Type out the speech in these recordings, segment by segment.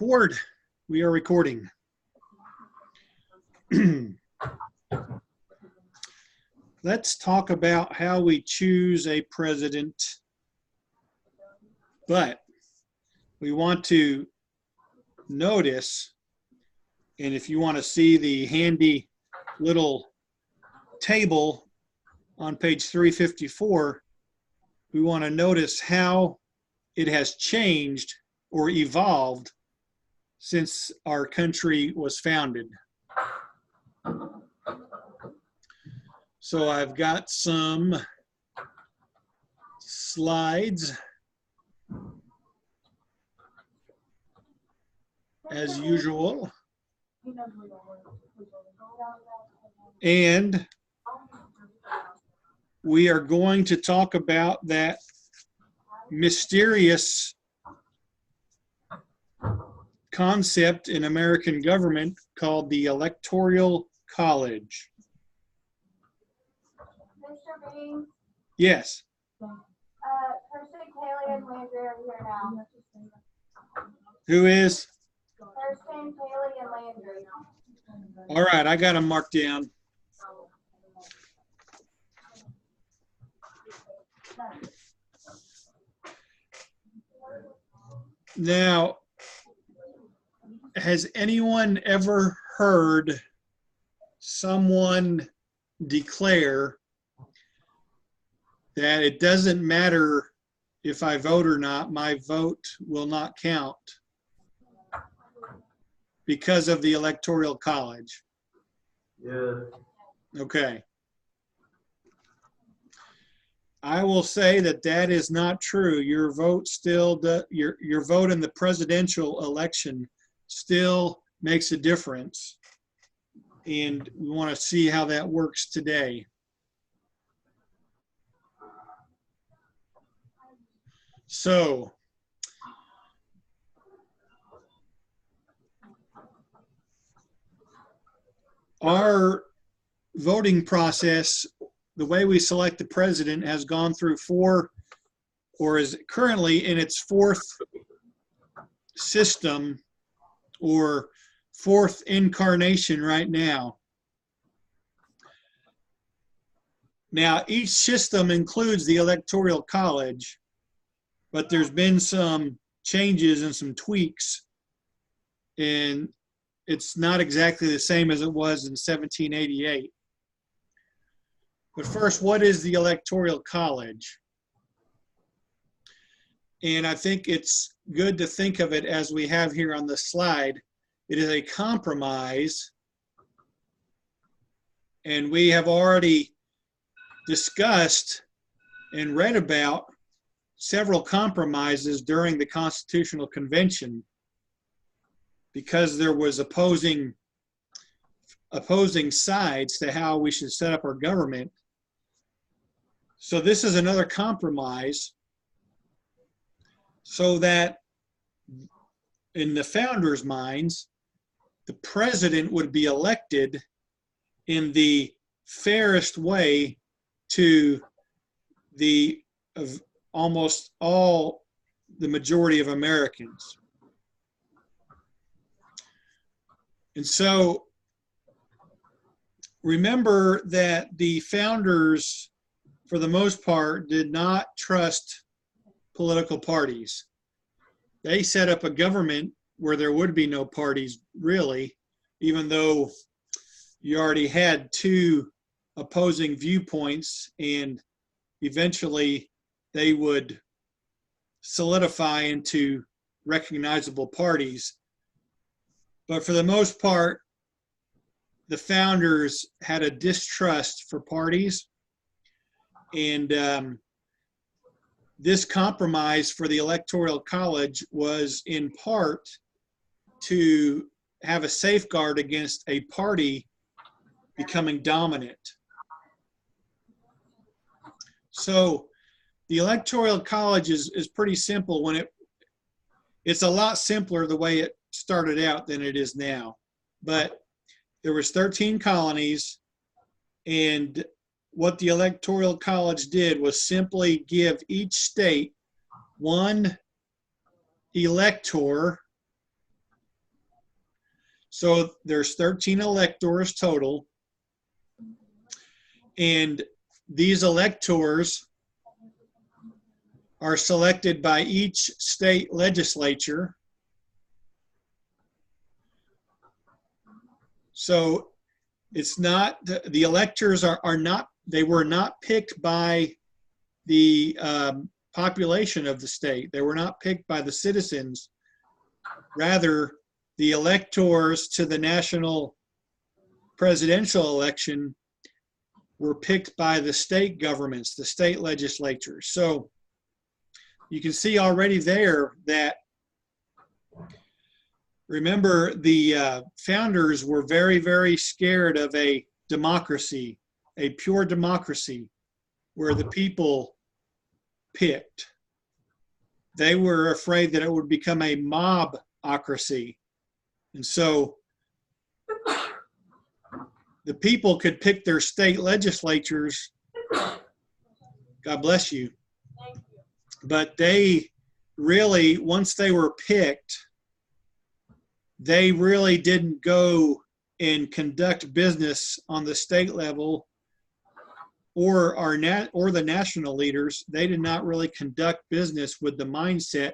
record. We are recording. Let's talk about how we choose a president, but we want to notice, and if you want to see the handy little table on page 354, we want to notice how it has changed or evolved since our country was founded. So I've got some slides as usual. And we are going to talk about that mysterious concept in American government called the Electoral College. Mr. Bean? Yes. Kirsten, Kaylee, and Landry are here now. Who is? Kirsten, Kaylee, and Landry. All right, I got them marked down. Now, has anyone ever heard someone declare that it doesn't matter if I vote or not, my vote will not count because of the Electoral College? Yeah. Okay. I will say that that is not true. Your vote still, your vote in the presidential election still makes a difference. And we want to see how that works today. So, our voting process, the way we select the president, has gone through or is currently in its fourth system or fourth incarnation right now. Now, each system includes the Electoral College, but there's been some changes and some tweaks, and it's not exactly the same as it was in 1788. But first, what is the Electoral College? And I think it's good to think of it as we have here on the slide. It is a compromise, and we have already discussed and read about several compromises during the Constitutional Convention because there was opposing sides to how we should set up our government. So this is another compromise so that in the founders' minds, the president would be elected in the fairest way to the almost all the majority of Americans. And so remember that the founders, for the most part, did not trust political parties. They set up a government where there would be no parties, really, even though you already had two opposing viewpoints, and eventually they would solidify into recognizable parties. But for the most part, the founders had a distrust for parties, and this compromise for the Electoral College was in part to have a safeguard against a party becoming dominant. So the Electoral College is pretty simple. It's a lot simpler the way it started out than it is now. But there was 13 colonies, and what the Electoral College did was simply give each state one elector So there's 13 electors total. And these electors are selected by each state legislature. So it's not, the electors are not, they were not picked by the population of the state. They were not picked by the citizens. Rather, the electors to the national presidential election were picked by the state governments, the state legislatures. So you can see already there that, remember, the founders were very, very scared of a democracy, a pure democracy, where the people picked. They were afraid that it would become a mobocracy. And so the people could pick their state legislatures. God bless you. But they really, once they were picked, they really didn't go and conduct business on the state level or the national leaders. They did not really conduct business with the mindset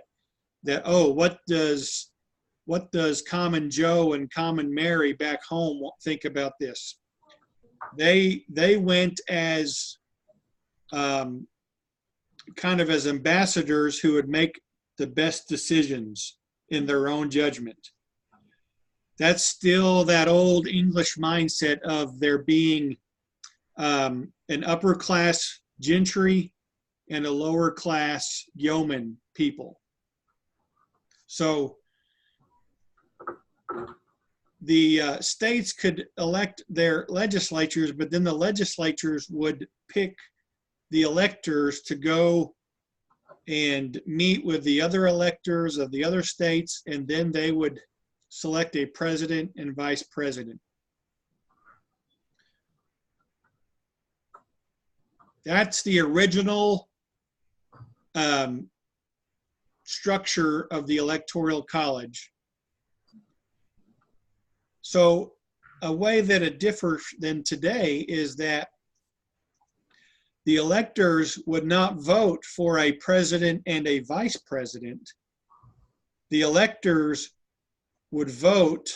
that, oh, what does Common Joe and Common Mary back home think about this? They went as kind of as ambassadors who would make the best decisions in their own judgment. That's still that old English mindset of there being an upper class gentry and a lower class yeoman people. So the states could elect their legislatures, but then the legislatures would pick the electors to go and meet with the other electors of the other states, and then they would select a president and vice president. That's the original structure of the Electoral College. So a way that it differs than today is that the electors would not vote for a president and a vice president. The electors would vote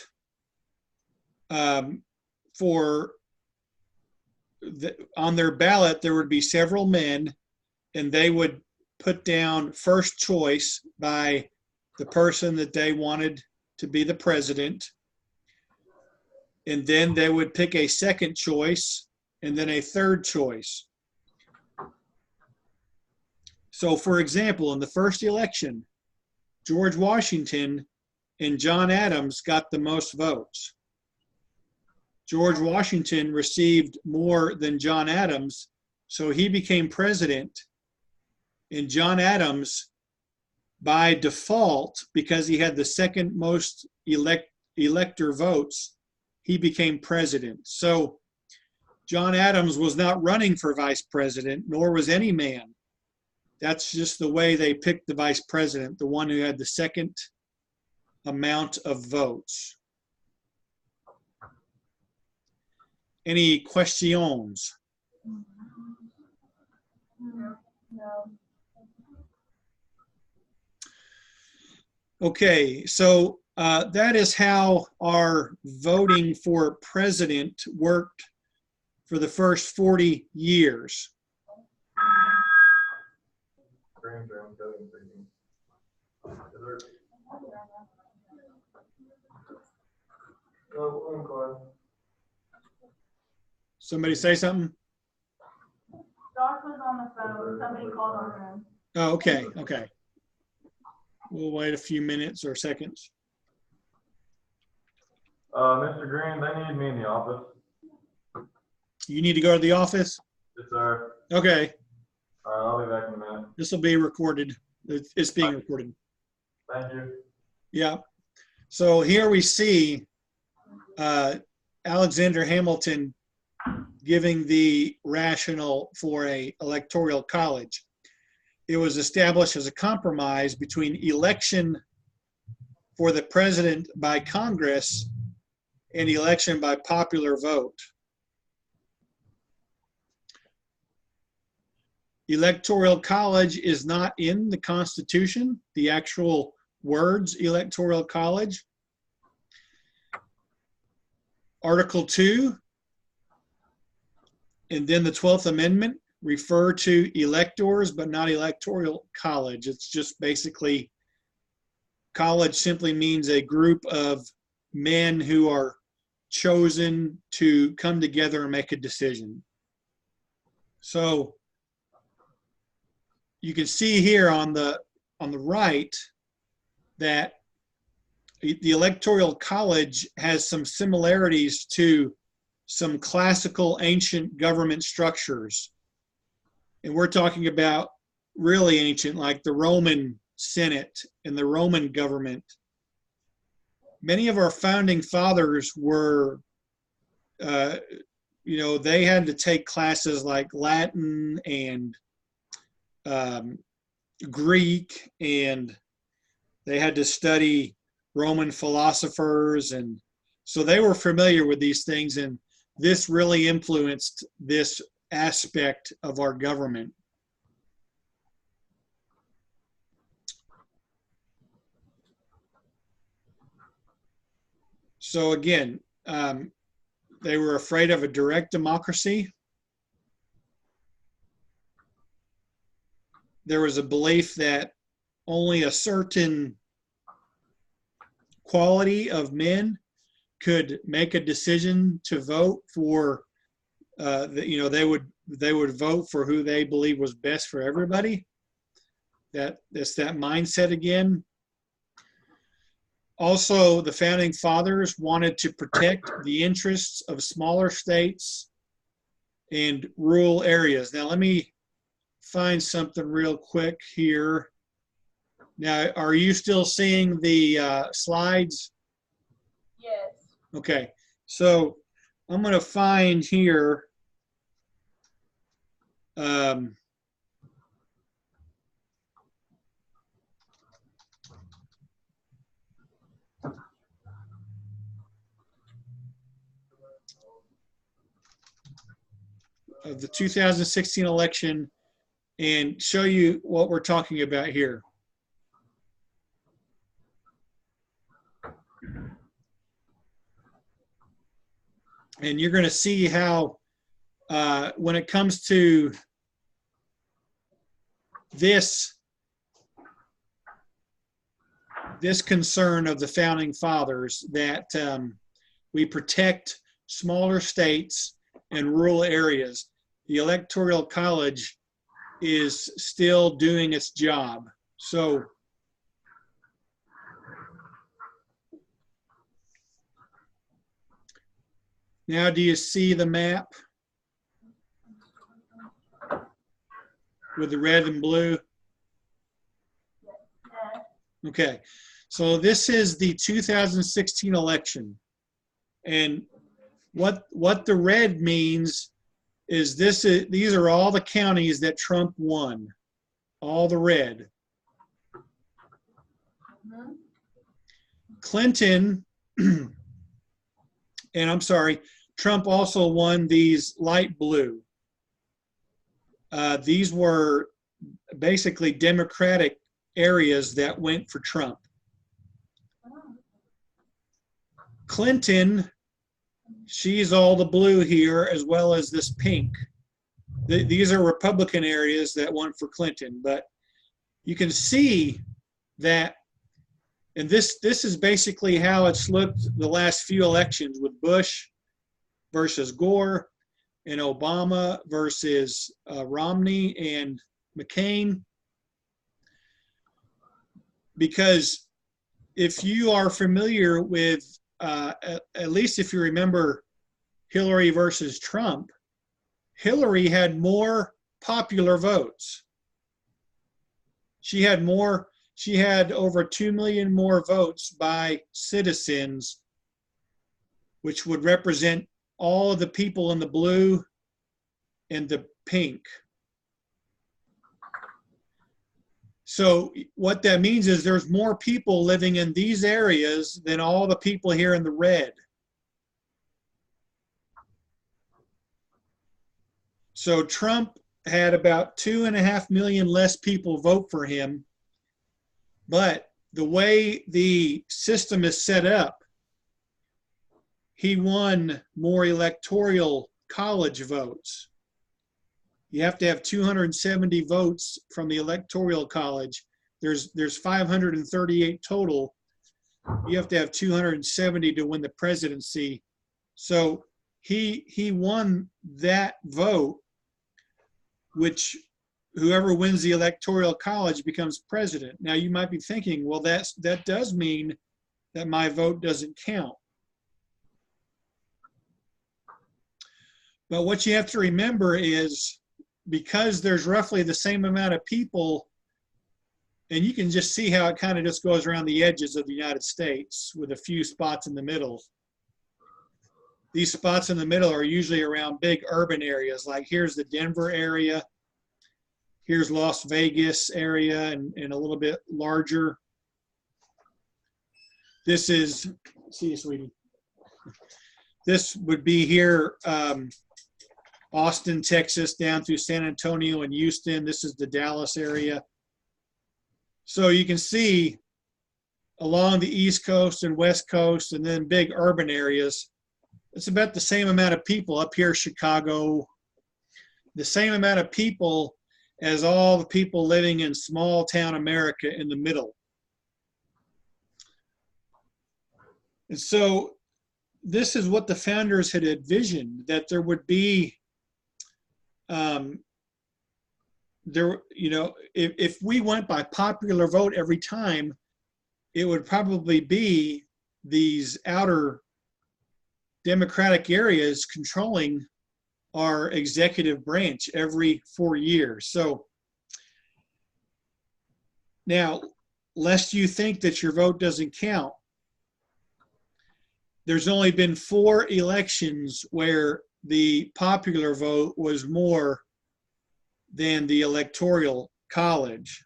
on their ballot. There would be several men, and they would put down first choice by the person that they wanted to be the president. And then they would pick a second choice and then a third choice. So for example, in the first election, George Washington and John Adams got the most votes. George Washington received more than John Adams, so he became president. And John Adams, by default, because he had the second most elector votes, he became president. So John Adams was not running for vice president, nor was any man. That's just the way they picked the vice president, the one who had the second amount of votes. Any questions? No. Okay, so that is how our voting for president worked for the first 40 years. Somebody say something? Josh was on the phone. Somebody called on him. Oh, okay, okay. We'll wait a few minutes or seconds. Mr. Green, they need me in the office. You need to go to the office? Yes, sir. Okay, I'll be back in a minute. this will be recorded. It's being recorded. Thank you. Yeah. So here we see Alexander Hamilton giving the rationale for a electoral college. It was established as a compromise between election for the president by Congress and election by popular vote. Electoral college is not in the Constitution, the actual words electoral college. Article 2 and then the 12th Amendment refer to electors, but not electoral college. It's just basically, college simply means a group of men who are chosen to come together and make a decision. So you can see here on the right that the Electoral College has some similarities to some classical ancient government structures. And we're talking about really ancient, like the Roman Senate and the Roman government. Many of our founding fathers were, they had to take classes like Latin and Greek, and they had to study Roman philosophers, and so they were familiar with these things, and this really influenced this aspect of our government. So again, they were afraid of a direct democracy. There was a belief that only a certain quality of men could make a decision to vote for, they would vote for who they believe was best for everybody. That's that mindset again. Also, the founding fathers wanted to protect the interests of smaller states and rural areas. Now, let me find something real quick here. Now, are you still seeing the slides? Yes. Okay, so I'm going to find here of the 2016 election and show you what we're talking about here. And you're going to see how when it comes to this concern of the founding fathers that we protect smaller states and rural areas, the Electoral College is still doing its job. So now do you see the map with the red and blue? Okay, so this is the 2016 election. And what the red means is these are all the counties that Trump won, all the red. Clinton, and I'm sorry, Trump also won these light blue. These were basically Democratic areas that went for Trump. Clinton, she's all the blue here, as well as this pink. These are Republican areas that won for Clinton, but you can see that, and this is basically how it's looked the last few elections with Bush versus Gore and Obama versus Romney and McCain. Because if you are familiar with, at least if you remember Hillary versus Trump, Hillary had more popular votes. She had over 2 million more votes by citizens, which would represent all of the people in the blue and the pink. So what that means is there's more people living in these areas than all the people here in the red. So Trump had about 2.5 million less people vote for him. But the way the system is set up, he won more electoral college votes. You have to have 270 votes from the electoral college. There's 538 total. You have to have 270 to win the presidency. So he won that vote, which whoever wins the electoral college becomes president. Now you might be thinking, well, that does mean that my vote doesn't count. But what you have to remember is, because there's roughly the same amount of people, and you can just see how it kind of just goes around the edges of the United States with a few spots in the middle. These spots in the middle are usually around big urban areas. Like here's the Denver area, here's Las Vegas area, and a little bit larger. This is, see you, sweetie. This would be here, Austin, Texas, down through San Antonio and Houston. This is the Dallas area. So you can see along the East Coast and West Coast, and then big urban areas, it's about the same amount of people. Up here, Chicago, the same amount of people as all the people living in small town America in the middle. And so this is what the founders had envisioned, that there would be if we went by popular vote every time, it would probably be these outer Democratic areas controlling our executive branch every 4 years. So now, lest you think that your vote doesn't count, there's only been 4 elections where the popular vote was more than the electoral college.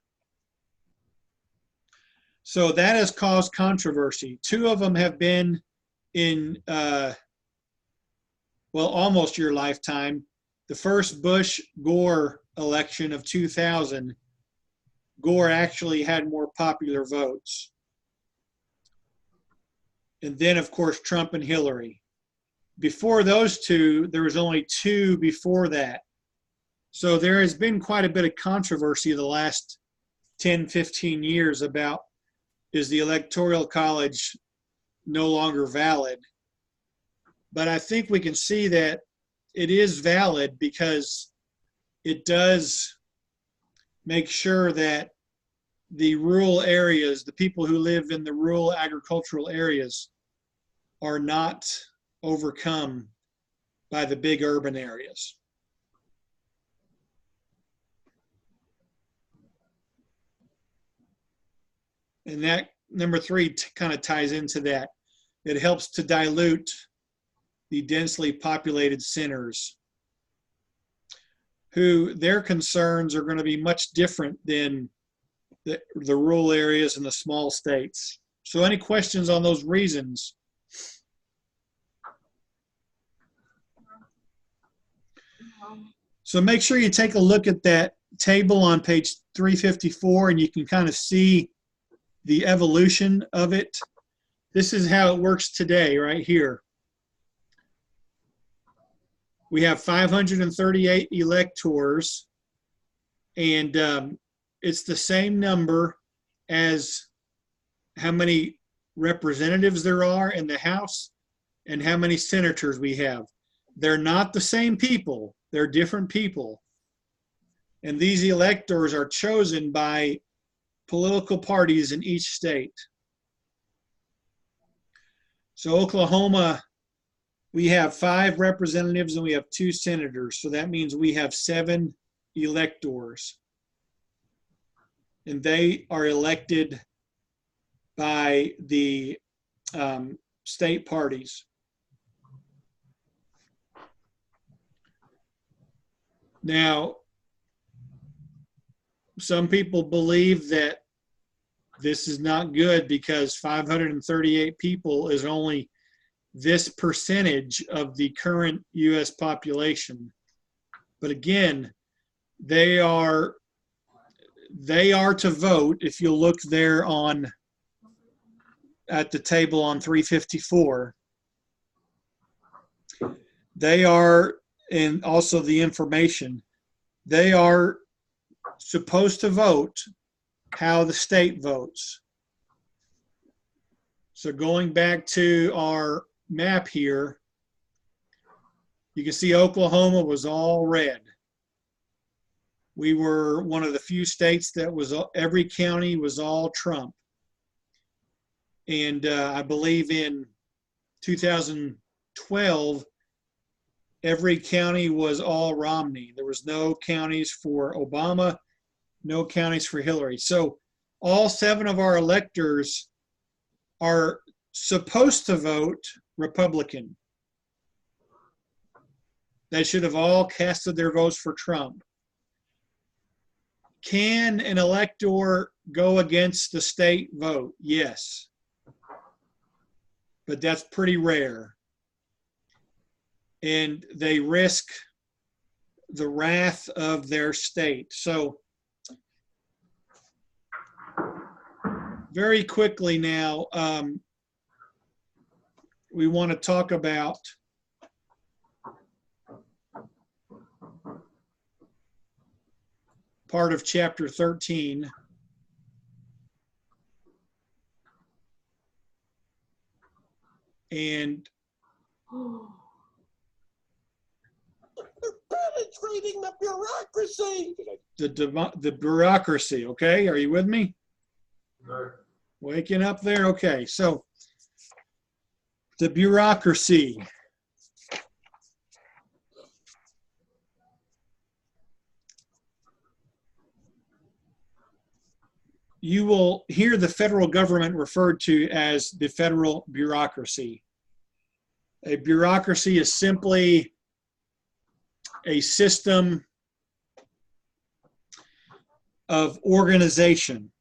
So that has caused controversy. 2 of them have been in, almost your lifetime. The first Bush-Gore election of 2000, Gore actually had more popular votes. And then, of course, Trump and Hillary. Before those 2, there was only 2 before that. So there has been quite a bit of controversy the last 10, 15 years about, is the Electoral College no longer valid? But I think we can see that it is valid, because it does make sure that the rural areas, the people who live in the rural agricultural areas, are not overcome by the big urban areas. And that, number 3, kind of ties into that. It helps to dilute the densely populated centers, who their concerns are going to be much different than the rural areas and the small states. So any questions on those reasons? So make sure you take a look at that table on page 354, and you can kind of see the evolution of it. This is how it works today, right here. We have 538 electors, and it's the same number as how many representatives there are in the House and how many senators we have. They're not the same people. They're different people. And these electors are chosen by political parties in each state. So Oklahoma, we have 5 representatives and we have 2 senators. So that means we have 7 electors. And they are elected by the state parties. Now, some people believe that this is not good because 538 people is only this percentage of the current U.S. population. But again, they are to vote. If you look there at the table on 354, they are, and also the information, they are supposed to vote how the state votes. So going back to our map here, you can see Oklahoma was all red. We were one of the few states that was, every county was all Trump. And I believe in 2012, every county was all Romney. There was no counties for Obama, no counties for Hillary. So all 7 of our electors are supposed to vote Republican. They should have all casted their votes for Trump. Can an elector go against the state vote? Yes. But that's pretty rare. And they risk the wrath of their state. So very quickly now, we want to talk about part of chapter 13. And they're penetrating the bureaucracy. the bureaucracy, okay? Are you with me? Sir. Waking up there? Okay, so the bureaucracy. You will hear the federal government referred to as the federal bureaucracy. A bureaucracy is simply a system of organization.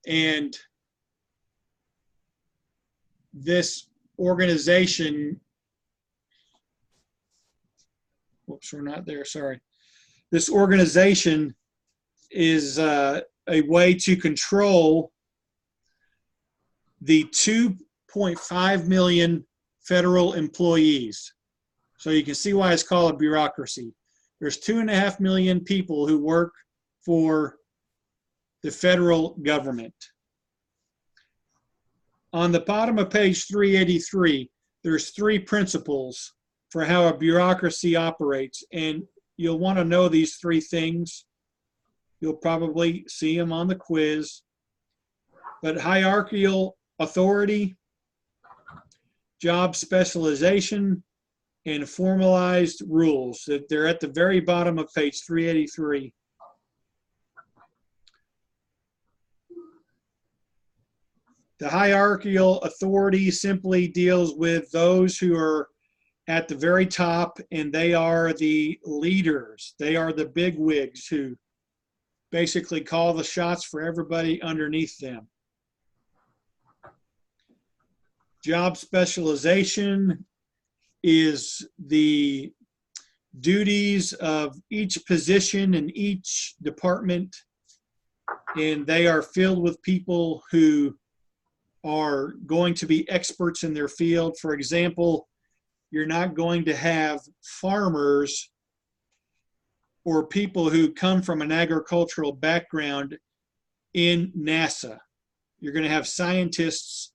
And this organization, whoops, we're not there, sorry. This organization is a way to control the 2.5 million federal employees. So you can see why it's called a bureaucracy. There's 2.5 million people who work for the federal government. On the bottom of page 383, there's 3 principles for how a bureaucracy operates, and you'll want to know these 3 things. You'll probably see them on the quiz. But hierarchical authority, job specialization, and formalized rules. They're at the very bottom of page 383. The hierarchical authority simply deals with those who are at the very top, and they are the leaders. They are the bigwigs who basically call the shots for everybody underneath them. Job specialization is the duties of each position in each department, and they are filled with people who are going to be experts in their field. For example, you're not going to have farmers or people who come from an agricultural background in NASA. You're going to have scientists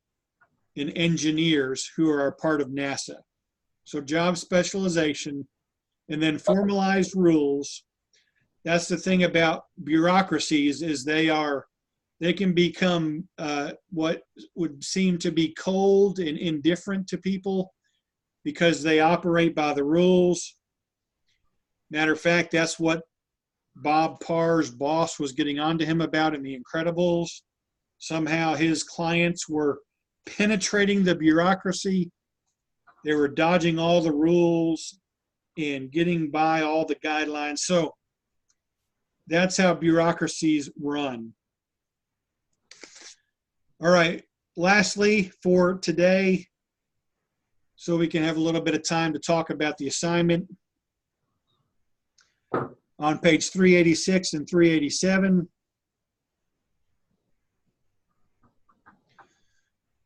and engineers who are a part of NASA. So job specialization, and then formalized rules. That's the thing about bureaucracies, is they can become what would seem to be cold and indifferent to people because they operate by the rules. Matter of fact, that's what Bob Parr's boss was getting on to him about in The Incredibles. Somehow his clients were penetrating the bureaucracy. They were dodging all the rules and getting by all the guidelines. So that's how bureaucracies run. All right, lastly for today, so we can have a little bit of time to talk about the assignment. On page 386 and 387,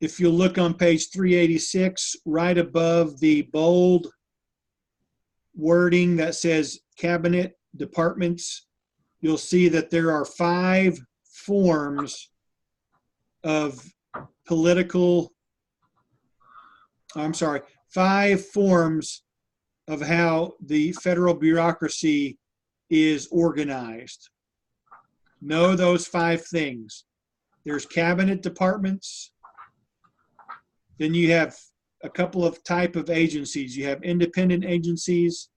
if you look on page 386, right above the bold wording that says cabinet departments, you'll see that there are 5 forms of political, I'm sorry, 5 forms of how the federal bureaucracy is organized. Know those 5 things. There's cabinet departments. Then you have a couple of type of agencies. You have independent agencies,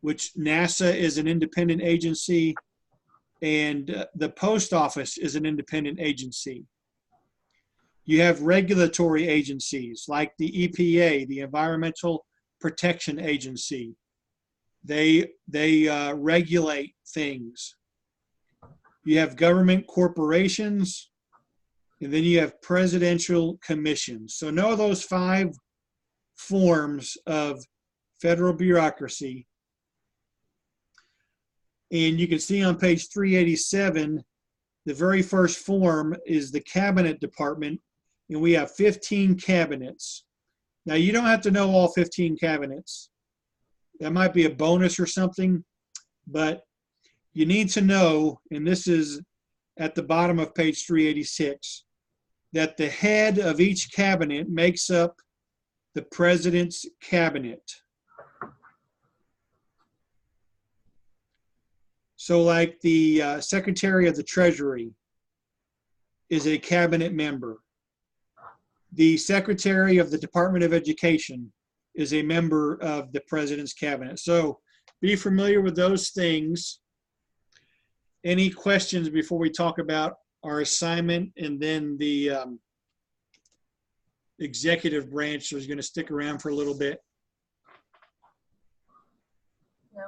which NASA is an independent agency, and the post office is an independent agency. You have regulatory agencies like the EPA, the Environmental Protection Agency. They regulate things. You have government corporations, and then you have presidential commissions. So know those 5 forms of federal bureaucracy. And you can see on page 387, the very first form is the cabinet department, and we have 15 cabinets. Now, you don't have to know all 15 cabinets. That might be a bonus or something, but you need to know, and this is at the bottom of page 386, that the head of each cabinet makes up the president's cabinet. So like the Secretary of the Treasury is a cabinet member. The Secretary of the Department of Education is a member of the president's cabinet. So be familiar with those things. Any questions before we talk about our assignment, and then the executive branch is going to stick around for a little bit? No.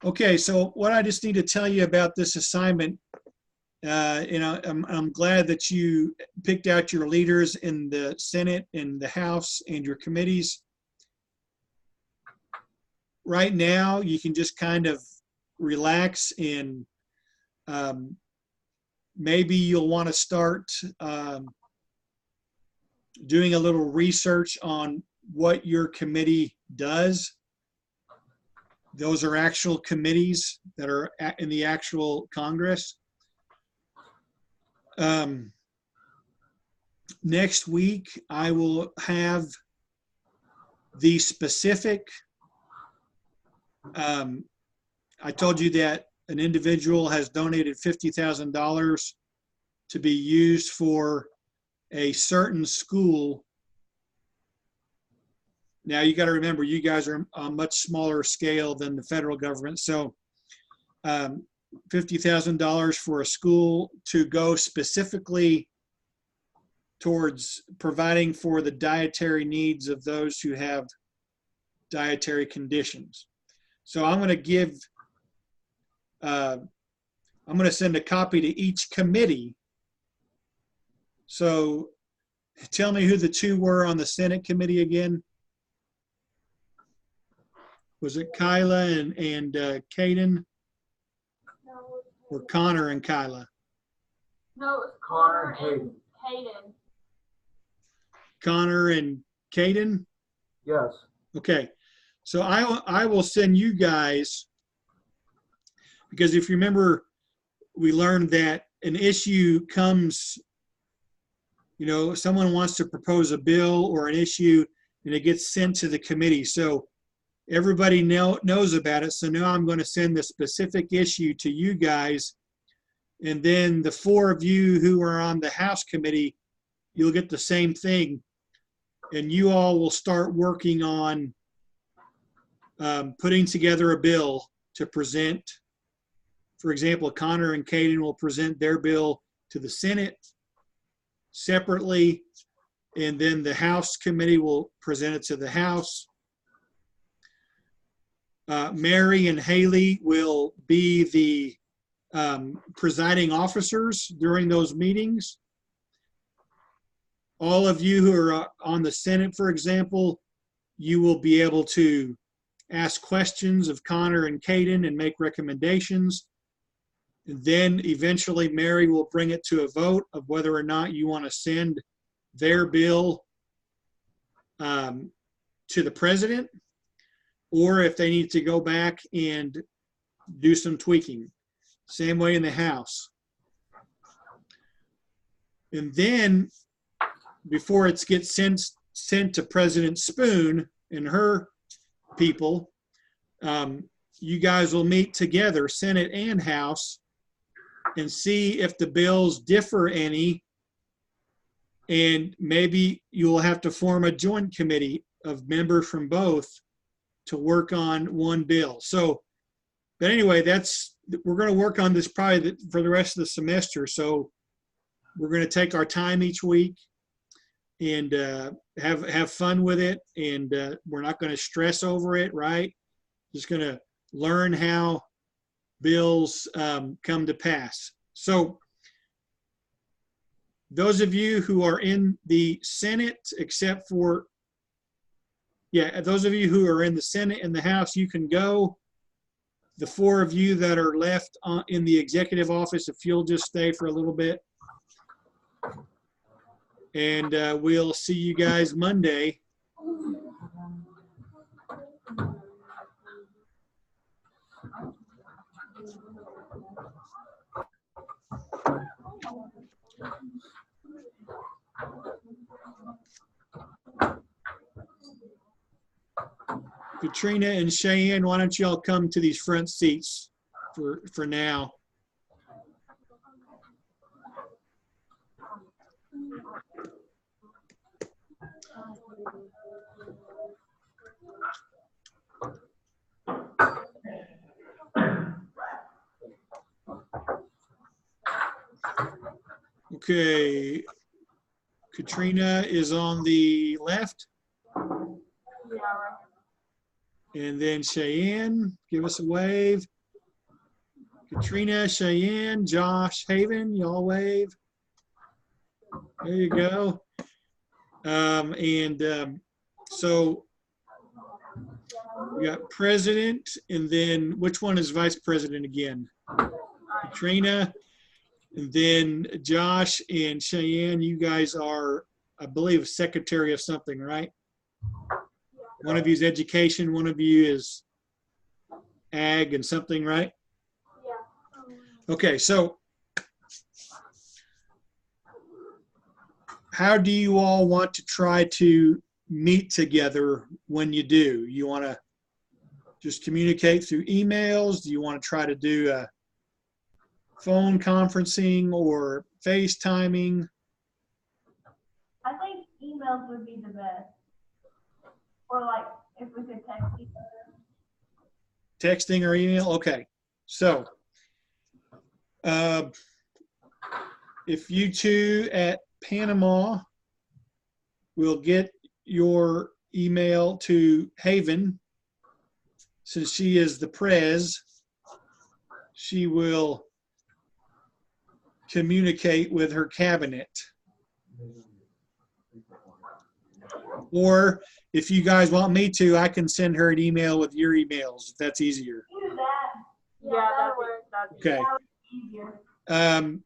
Okay, so what I just need to tell you about this assignment, I'm glad that you picked out your leaders in the Senate and the House and your committees. Right now, you can just kind of relax, and maybe you'll want to start doing a little research on what your committee does. Those are actual committees that are in the actual Congress. Next week, I will have the specific, I told you that an individual has donated $50,000 to be used for a certain school. Now you got to remember, you guys are on a much smaller scale than the federal government. So $50,000 for a school to go specifically towards providing for the dietary needs of those who have dietary conditions. So I'm going to give, I'm going to send a copy to each committee. So tell me who the 2 were on the Senate committee again. Was it Kyla and Caden? No, Or Connor and Kyla? no, it was Connor and Hayden. Connor and Caden? Yes. Okay. So I will send you guys, because if you remember, we learned that an issue comes, someone wants to propose a bill or an issue, and it gets sent to the committee. So everybody knows about it. So now I'm going to send the specific issue to you guys. And then the 4 of you who are on the House committee, you'll get the same thing. And you all will start working on putting together a bill to present. For example, Connor and Caden will present their bill to the Senate separately, and then the House committee will present it to the House. Mary and Haley will be the presiding officers during those meetings. all of you who are on the Senate, for example, you will be able to ask questions of Connor and Caden and make recommendations. And then eventually Mary will bring it to a vote of whether or not you want to send their bill to the president, or if they need to go back and do some tweaking. Same way in the House. And then before it gets sent to President Spoon and her people, you guys will meet together, Senate and House, and see if the bills differ any, and maybe you'll have to form a joint committee of members from both to work on one bill. So, but anyway, we're going to work on this probably for the rest of the semester. So we're going to take our time each week and have fun with it, and we're not going to stress over it, right? Just going to learn how bills come to pass. So those of you who are in the Senate, except for, those of you who are in the Senate and the House, you can go. The 4 of you that are left in the executive office, if you'll just stay for a little bit. And we'll see you guys Monday. Katrina and Cheyenne, why don't y'all come to these front seats for now? Okay, Katrina is on the left. And then Cheyenne, give us a wave. Katrina, Cheyenne, Josh, Haven, y'all wave. There you go. So we got president, and then which one is vice president again? Katrina, and then Josh and Cheyenne, you guys are, I believe, secretary of something, right? One of you is education, one of you is ag and something, right? Yeah. Okay, so how do you all want to try to meet together when you do? You want to just communicate through emails? Do you want to try to do a phone conferencing or FaceTiming? I think emails would be the best. Or like if we could text each other. Texting or email? Okay. So if you two at Panama will get your email to Haven, since she is the prez, she will communicate with her cabinet. Or if you guys want me to, I can send her an email with your emails, if that's easier. Do that. Yeah, that would Okay. That would be easier.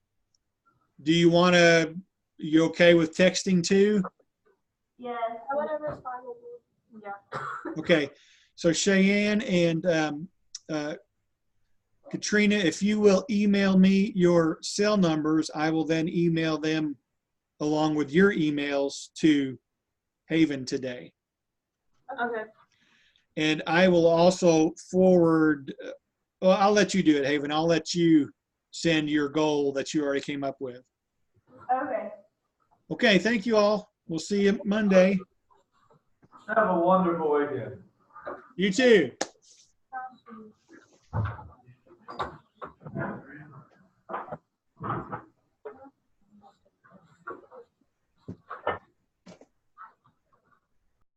Do you want to, you okay with texting too? Yes. Whatever's fine with me. Yeah. Okay. So Cheyenne and Katrina, if you will email me your cell numbers, I will then email them along with your emails to Haven today. Okay. And I will also forward, well, I'll let you do it, Haven. I'll let you send your goal that you already came up with. Okay. Okay, thank you all. We'll see you Monday. Have a wonderful weekend. You too. Sounds good.